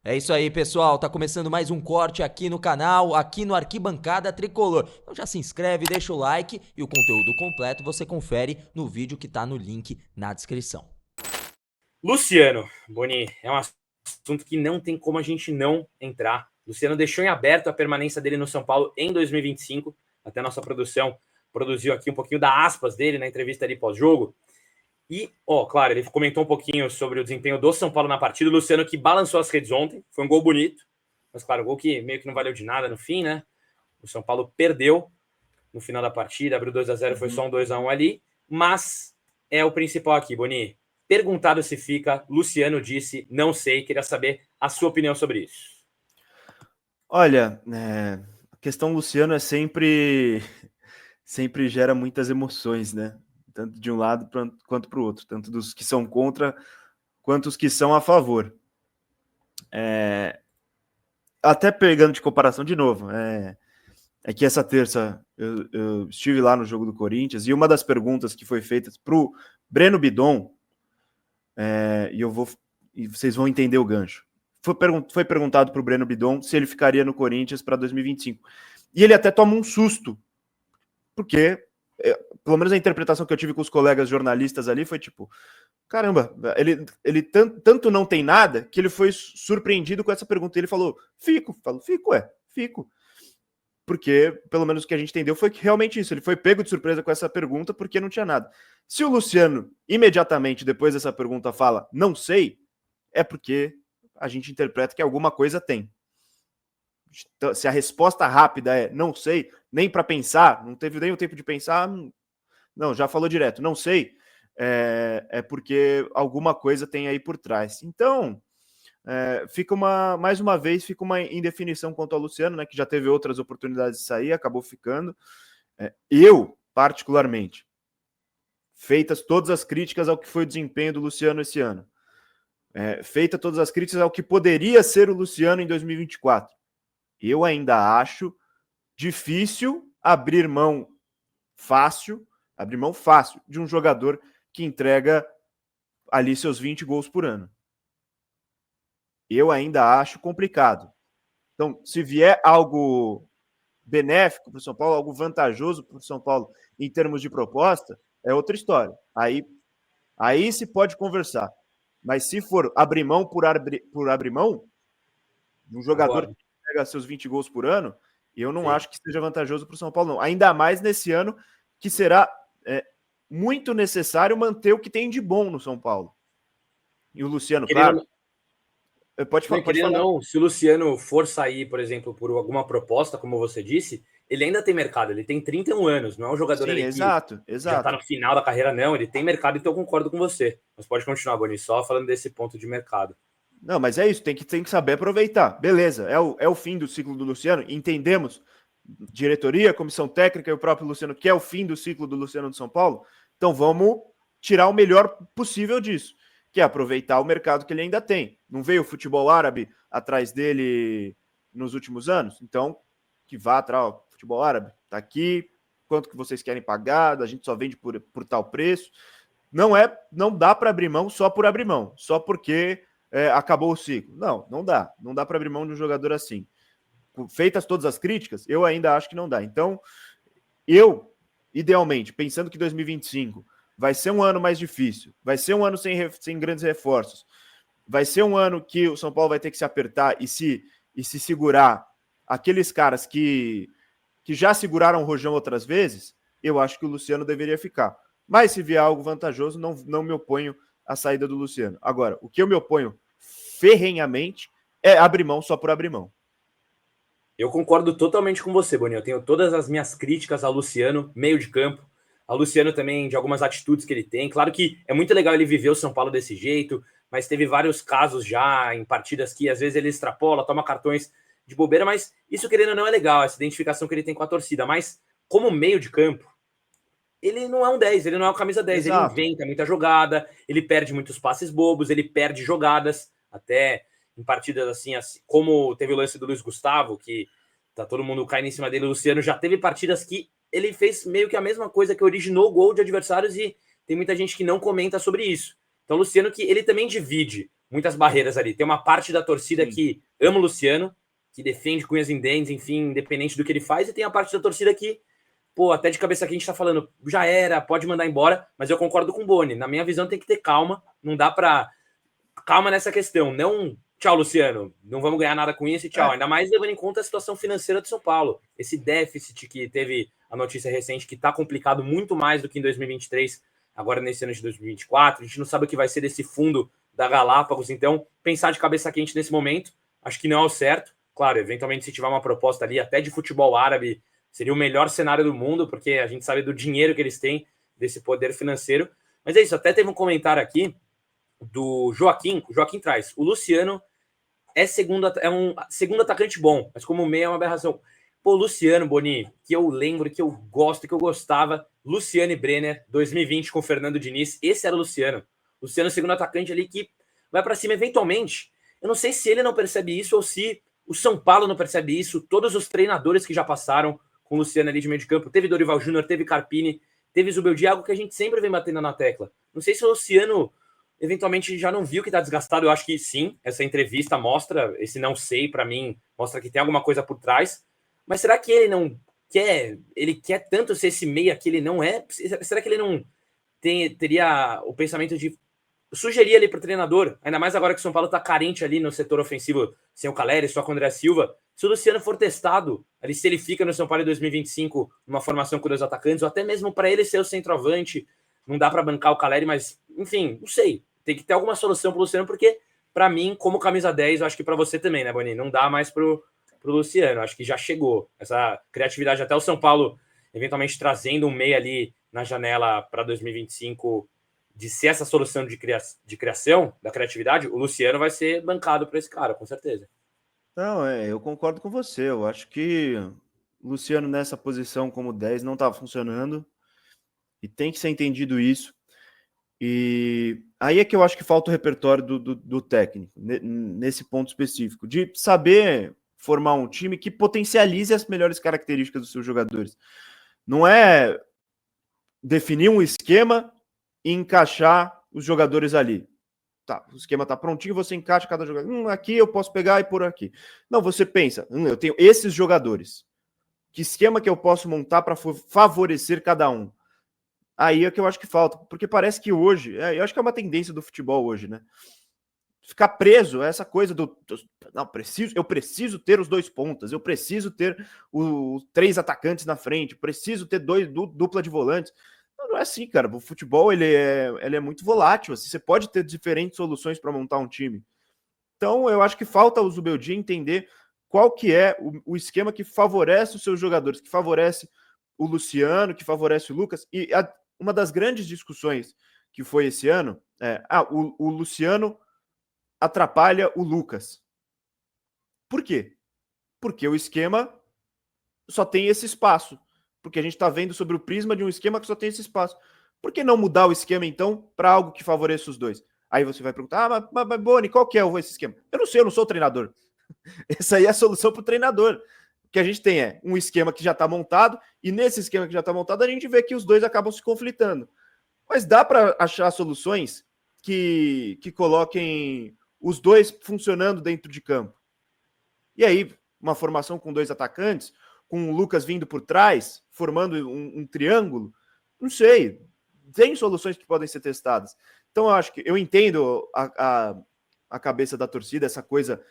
É isso aí, pessoal. Tá começando mais um corte aqui no canal, aqui no Arquibancada Tricolor. Então já se inscreve, deixa o like e o conteúdo completo você confere no vídeo que tá no link na descrição. Luciano, Boni, é um assunto que não tem como a gente não entrar. Luciano deixou em aberto a permanência dele no São Paulo em 2025. Até a nossa produção produziu aqui um pouquinho da aspas dele na entrevista ali pós-jogo. E, claro, ele comentou um pouquinho sobre o desempenho do São Paulo na partida. O Luciano que balançou as redes ontem. Foi um gol bonito. Mas, claro, gol que meio que não valeu de nada no fim, né? O São Paulo perdeu no final da partida. Abriu 2-0, foi só um 2-1 ali. Mas é o principal aqui, Boni. Perguntado se fica, Luciano disse, não sei, queria saber a sua opinião sobre isso. Olha, a questão Luciano é sempre gera muitas emoções, né? Tanto de um lado quanto para o outro, tanto dos que são contra quanto os que são a favor. Até pegando de comparação de novo, é que essa terça eu estive lá no jogo do Corinthians e uma das perguntas que foi feita para o Breno Bidon, e vocês vão entender o gancho. Foi perguntado para o Breno Bidon se ele ficaria no Corinthians para 2025. E ele até toma um susto, porque, pelo menos a interpretação que eu tive com os colegas jornalistas ali foi tipo, caramba, ele tanto não tem nada que ele foi surpreendido com essa pergunta. Ele falou, fico. Porque, pelo menos o que a gente entendeu foi que realmente isso, ele foi pego de surpresa com essa pergunta porque não tinha nada. Se o Luciano, imediatamente depois dessa pergunta, fala, não sei, é porque a gente interpreta que alguma coisa tem. Se a resposta rápida é não sei, nem para pensar, não teve nem o tempo de pensar, não, já falou direto, não sei, é porque alguma coisa tem aí por trás. Então, mais uma vez, fica uma indefinição quanto ao Luciano, né, que já teve outras oportunidades de sair, acabou ficando. Eu, particularmente, feitas todas as críticas ao que foi o desempenho do Luciano esse ano, feita todas as críticas ao que poderia ser o Luciano em 2024, eu ainda acho difícil abrir mão fácil de um jogador que entrega ali seus 20 gols por ano. Eu ainda acho complicado. Então, se vier algo benéfico para o São Paulo, algo vantajoso para o São Paulo em termos de proposta, é outra história. Aí se pode conversar. Mas se for abrir mão por abrir mão de um jogador que pega seus 20 gols por ano, eu não acho que seja vantajoso para o São Paulo, não. Ainda mais nesse ano que será muito necessário manter o que tem de bom no São Paulo. E o Luciano, claro. Pode falar. Não, se o Luciano for sair, por exemplo, por alguma proposta, como você disse, ele ainda tem mercado, ele tem 31 anos, não é um jogador ali exato. Que já está no final da carreira, não, ele tem mercado, então eu concordo com você. Mas pode continuar, Boni, só falando desse ponto de mercado. Não, mas é isso, tem que saber aproveitar. Beleza, é o fim do ciclo do Luciano, entendemos, diretoria, comissão técnica e o próprio Luciano, que é o fim do ciclo do Luciano de São Paulo, então vamos tirar o melhor possível disso, que é aproveitar o mercado que ele ainda tem. Não veio o futebol árabe atrás dele nos últimos anos? Então, que vá atrás do futebol árabe. Tá aqui, quanto que vocês querem pagar, a gente só vende por tal preço. Não dá para abrir mão só por abrir mão, só porque acabou o ciclo. Não dá. Não dá para abrir mão de um jogador assim. Feitas todas as críticas, eu ainda acho que não dá. Então, eu, idealmente, pensando que 2025 vai ser um ano mais difícil, vai ser um ano sem grandes reforços, vai ser um ano que o São Paulo vai ter que se apertar e se segurar aqueles caras que já seguraram o Rojão outras vezes, eu acho que o Luciano deveria ficar. Mas se vier algo vantajoso, não me oponho à saída do Luciano. Agora, o que eu me oponho ferrenhamente é abrir mão só por abrir mão. Eu concordo totalmente com você, Boni. Eu tenho todas as minhas críticas ao Luciano, meio de campo, ao Luciano também, de algumas atitudes que ele tem. Claro que é muito legal ele viver o São Paulo desse jeito, mas teve vários casos já em partidas que às vezes ele extrapola, toma cartões de bobeira, mas isso, querendo ou não, é legal, essa identificação que ele tem com a torcida. Mas como meio de campo, ele não é um 10, ele não é uma camisa 10. Exato. Ele inventa muita jogada, ele perde muitos passes bobos, ele perde jogadas, até em partidas assim, como teve o lance do Luiz Gustavo, que tá todo mundo caindo em cima dele, o Luciano já teve partidas que ele fez meio que a mesma coisa, que originou o gol de adversários, e tem muita gente que não comenta sobre isso. Então o Luciano, que ele também divide muitas barreiras ali. Tem uma parte da torcida Sim. que ama o Luciano, que defende com unhas e dentes, enfim, independente do que ele faz, e tem a parte da torcida que, pô, até de cabeça aqui a gente tá falando, já era, pode mandar embora, mas eu concordo com o Boni. Na minha visão tem que ter calma, não dá pra... Calma nessa questão, não... Tchau, Luciano, não vamos ganhar nada com isso e tchau. Ainda mais levando em conta a situação financeira do São Paulo. Esse déficit que teve a notícia recente, que está complicado muito mais do que em 2023, agora nesse ano de 2024. A gente não sabe o que vai ser desse fundo da Galápagos, então pensar de cabeça quente nesse momento, acho que não é o certo. Claro, eventualmente se tiver uma proposta ali até de futebol árabe, seria o melhor cenário do mundo, porque a gente sabe do dinheiro que eles têm, desse poder financeiro. Mas é isso, até teve um comentário aqui do Joaquim. O Joaquim traz: o Luciano é um segundo atacante bom, mas como meia é uma aberração. Pô, Luciano, Boni, que eu lembro, que eu gosto, que eu gostava, Luciano e Brenner, 2020 com Fernando Diniz, esse era o Luciano. Luciano, segundo atacante ali, que vai para cima eventualmente. Eu não sei se ele não percebe isso ou se o São Paulo não percebe isso. Todos os treinadores que já passaram com o Luciano ali de meio de campo, teve Dorival Júnior, teve Carpini, teve Zubeldia, algo que a gente sempre vem batendo na tecla. Não sei se o Luciano eventualmente já não viu que tá desgastado. Eu acho que sim, essa entrevista mostra, esse não sei, para mim, mostra que tem alguma coisa por trás. Mas será que ele não quer, ele quer tanto ser esse meia que ele não é? Será que ele não teria o pensamento de sugerir ali pro treinador, ainda mais agora que o São Paulo tá carente ali no setor ofensivo, sem o Caleri, só com o André Silva? Se o Luciano for testado, ali se ele fica no São Paulo em 2025, numa formação com 2 atacantes, ou até mesmo para ele ser o centroavante, não dá para bancar o Caleri, mas, enfim, não sei. Tem que ter alguma solução pro Luciano, porque, para mim, como camisa 10, eu acho que para você também, né, Boni? Não dá mais pro Luciano. Acho que já chegou essa criatividade. Até o São Paulo, eventualmente, trazendo um meia ali na janela para 2025, de ser essa solução de criação, da criatividade, o Luciano vai ser bancado para esse cara, com certeza. Não, eu concordo com você. Eu acho que o Luciano nessa posição como 10 não estava funcionando e tem que ser entendido isso. E aí é que eu acho que falta o repertório do técnico, nesse ponto específico, de saber formar um time que potencialize as melhores características dos seus jogadores. Não é definir um esquema e encaixar os jogadores ali. Tá, o esquema tá prontinho, você encaixa cada jogador. Aqui eu posso pegar e pôr aqui. Não, você pensa, eu tenho esses jogadores. Que esquema que eu posso montar para favorecer cada um? Aí é que eu acho que falta, porque parece que hoje, eu acho que é uma tendência do futebol hoje, né? Ficar preso a essa coisa não, eu preciso ter os 2 pontas, eu preciso ter os 3 atacantes na frente, preciso ter dupla de volantes. Não é assim, cara. O futebol ele é muito volátil. Assim, você pode ter diferentes soluções para montar um time. Então, eu acho que falta o Zubeldia entender qual que é o esquema que favorece os seus jogadores, que favorece o Luciano, que favorece o Lucas. E uma das grandes discussões que foi esse ano o Luciano atrapalha o Lucas. Por quê? Porque o esquema só tem esse espaço. Porque a gente está vendo sobre o prisma de um esquema que só tem esse espaço. Por que não mudar o esquema, então, para algo que favoreça os dois? Aí você vai perguntar, mas Boni, qual que é esse esquema? Eu não sou o treinador. Essa aí é a solução para o treinador. O que a gente tem é um esquema que já está montado, e nesse esquema que já está montado, a gente vê que os dois acabam se conflitando. Mas dá para achar soluções que coloquem os dois funcionando dentro de campo. E aí, uma formação com 2 atacantes, com o Lucas vindo por trás, formando um triângulo, não sei. Tem soluções que podem ser testadas. Então, eu acho que eu entendo a cabeça da torcida, essa coisa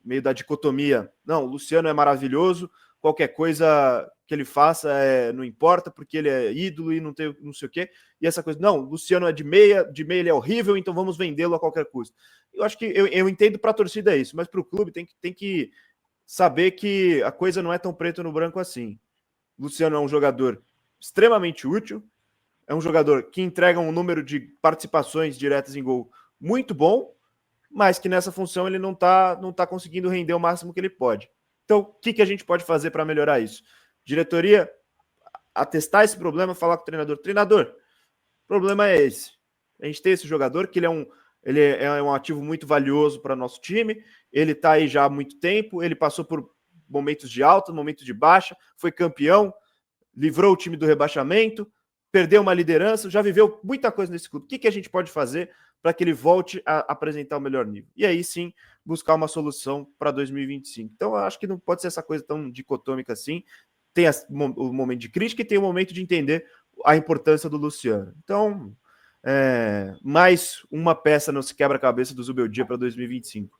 meio da dicotomia. Não, o Luciano é maravilhoso, qualquer coisa que ele faça não importa, porque ele é ídolo e não tem não sei o quê. E essa coisa, não, o Luciano é de meia ele é horrível, então vamos vendê-lo a qualquer custo. Eu acho que eu entendo para a torcida isso, mas para o clube tem que saber que a coisa não é tão preto no branco assim. O Luciano é um jogador extremamente útil, é um jogador que entrega um número de participações diretas em gol muito bom, mas que nessa função ele não tá conseguindo render o máximo que ele pode. Então, o que a gente pode fazer para melhorar isso? Diretoria, atestar esse problema, falar com o treinador. Treinador, o problema é esse. A gente tem esse jogador que ele é um ativo muito valioso para nosso time, ele está aí já há muito tempo, ele passou por momentos de alta, momentos de baixa, foi campeão, livrou o time do rebaixamento, perdeu uma liderança, já viveu muita coisa nesse clube. O que a gente pode fazer para que ele volte a apresentar o melhor nível. E aí sim, buscar uma solução para 2025. Então, eu acho que não pode ser essa coisa tão dicotômica assim. Tem o momento de crítica e tem o momento de entender a importância do Luciano. Então, mais uma peça no quebra-cabeça do Zubeldia para 2025.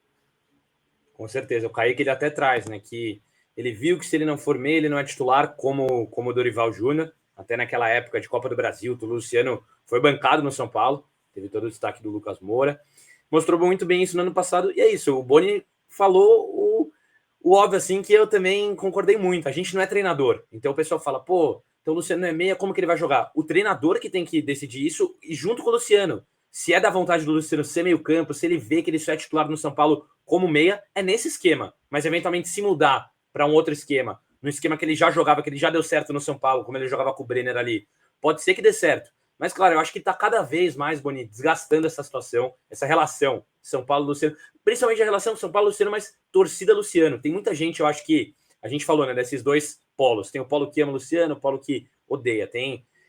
Com certeza. O Kaique ele até traz, né, que ele viu que se ele não for meia, ele não é titular como o Dorival Júnior. Até naquela época de Copa do Brasil, o Luciano foi bancado no São Paulo, teve todo o destaque do Lucas Moura. Mostrou muito bem isso no ano passado. E é isso, o Boni falou o óbvio, assim, que eu também concordei muito. A gente não é treinador. Então o pessoal fala, pô, então o Luciano não é meia, como que ele vai jogar? O treinador que tem que decidir isso, e junto com o Luciano. Se é da vontade do Luciano ser meio campo, se ele vê que ele só é titular no São Paulo como meia, é nesse esquema. Mas eventualmente se mudar para um outro esquema, no esquema que ele já jogava, que ele já deu certo no São Paulo, como ele jogava com o Brenner ali, pode ser que dê certo. Mas, claro, eu acho que está cada vez mais, Boni, desgastando essa situação, essa relação São Paulo-Luciano, principalmente a relação São Paulo-Luciano, mas torcida-Luciano. Tem muita gente, eu acho que, a gente falou, né, desses dois polos. Tem o polo que ama o Luciano, o polo que odeia.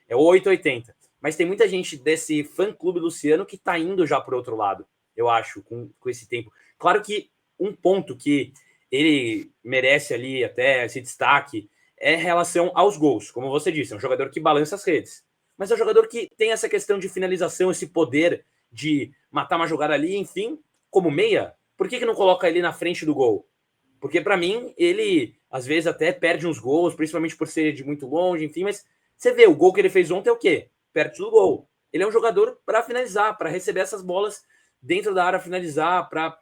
É o 880. Mas tem muita gente desse fã-clube Luciano que está indo já para o outro lado, eu acho, com esse tempo. Claro que um ponto que ele merece ali até esse destaque é em relação aos gols. Como você disse, é um jogador que balança as redes. Mas é um jogador que tem essa questão de finalização, esse poder de matar uma jogada ali, enfim, como meia. Por que não coloca ele na frente do gol? Porque, para mim, ele, às vezes, até perde uns gols, principalmente por ser de muito longe, enfim, mas você vê, o gol que ele fez ontem é o quê? Perto do gol. Ele é um jogador para finalizar, para receber essas bolas dentro da área, finalizar, para...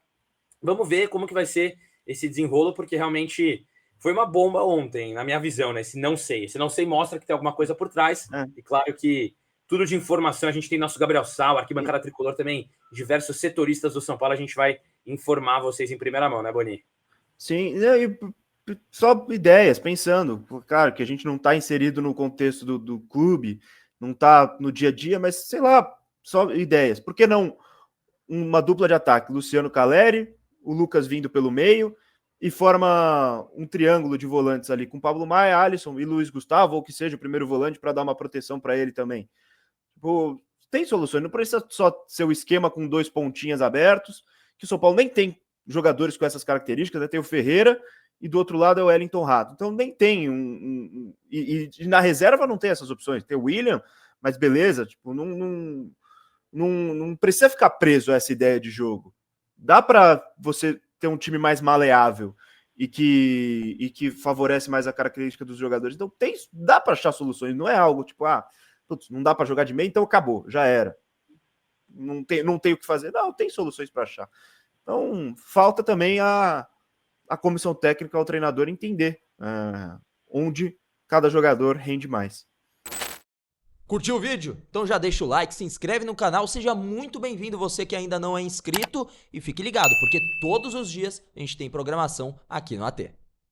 Vamos ver como que vai ser esse desenrolo, porque realmente foi uma bomba ontem, na minha visão, né? Esse não sei mostra que tem alguma coisa por trás. E claro que tudo de informação, a gente tem nosso Gabriel Sal, Arquibancada Tricolor também, diversos setoristas do São Paulo, a gente vai informar vocês em primeira mão, né, Boni? Sim, só ideias, pensando, cara, que a gente não está inserido no contexto do clube, não está no dia a dia, mas sei lá, só ideias. Por que não uma dupla de ataque? Luciano Caleri, o Lucas vindo pelo meio, e forma um triângulo de volantes ali com Pablo Maia, Alisson e Luiz Gustavo, ou que seja o primeiro volante para dar uma proteção para ele também. Tipo, tem soluções, não precisa só ser o esquema com 2 pontinhas abertos, que o São Paulo nem tem jogadores com essas características, né? Tem o Ferreira e do outro lado é o Wellington Rato. Então nem tem e na reserva não tem essas opções. Tem o William, mas beleza, tipo, não precisa ficar preso a essa ideia de jogo. Dá para você ter um time mais maleável e que favorece mais a característica dos jogadores. Então dá para achar soluções, não é algo tipo, putz, não dá para jogar de meio, então acabou, já era. Não tem o que fazer. Não, tem soluções para achar. Então, falta também a comissão técnica, ao treinador, entender onde cada jogador rende mais. Curtiu o vídeo? Então já deixa o like, se inscreve no canal, seja muito bem-vindo você que ainda não é inscrito e fique ligado, porque todos os dias a gente tem programação aqui no AT.